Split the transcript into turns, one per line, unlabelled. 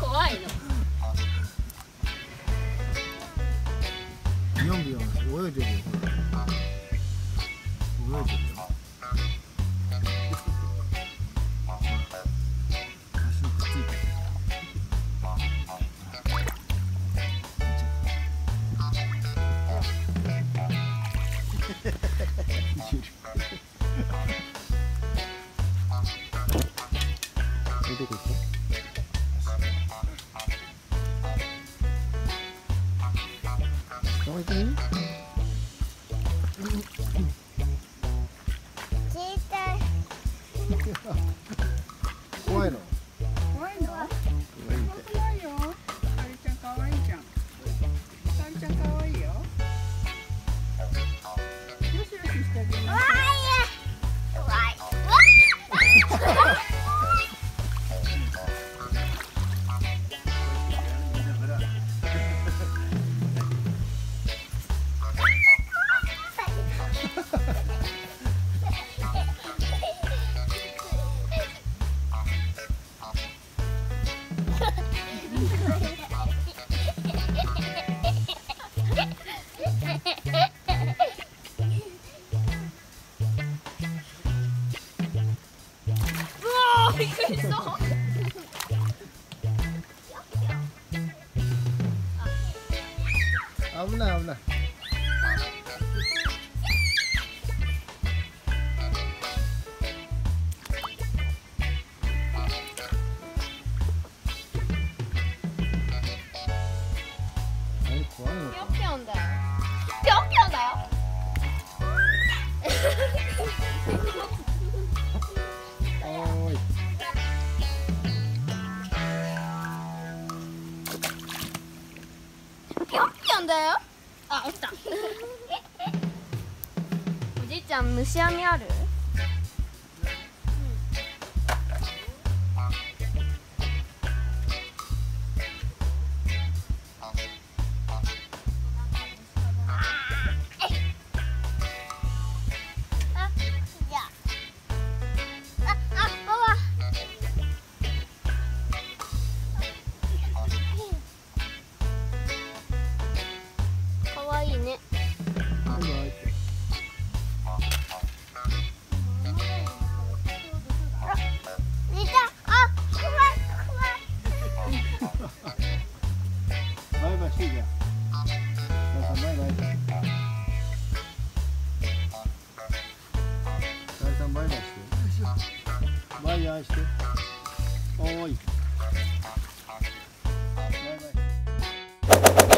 怖いの。
ビヨンビヨン泳いでるよ。泳いでるよ。足にくっついてる。どこ行った？怖いの？
怖いの？怖いよ。カエルちゃん可愛いじゃん。カエルちゃん可愛いよ。よしよししてあげる。
びっくりした。
危ない危ない。怖いのか。
ぴょんぴょんだよ。ぴょんぴょんだよ。
おーい。
ぴょんぴょんだよ。あ、落ちた。おじいちゃん、虫網ある？いいね。
バイバイしてじゃん。バイバイ。カエルさんバイバイして。バイバイして。おーい。バイバイ。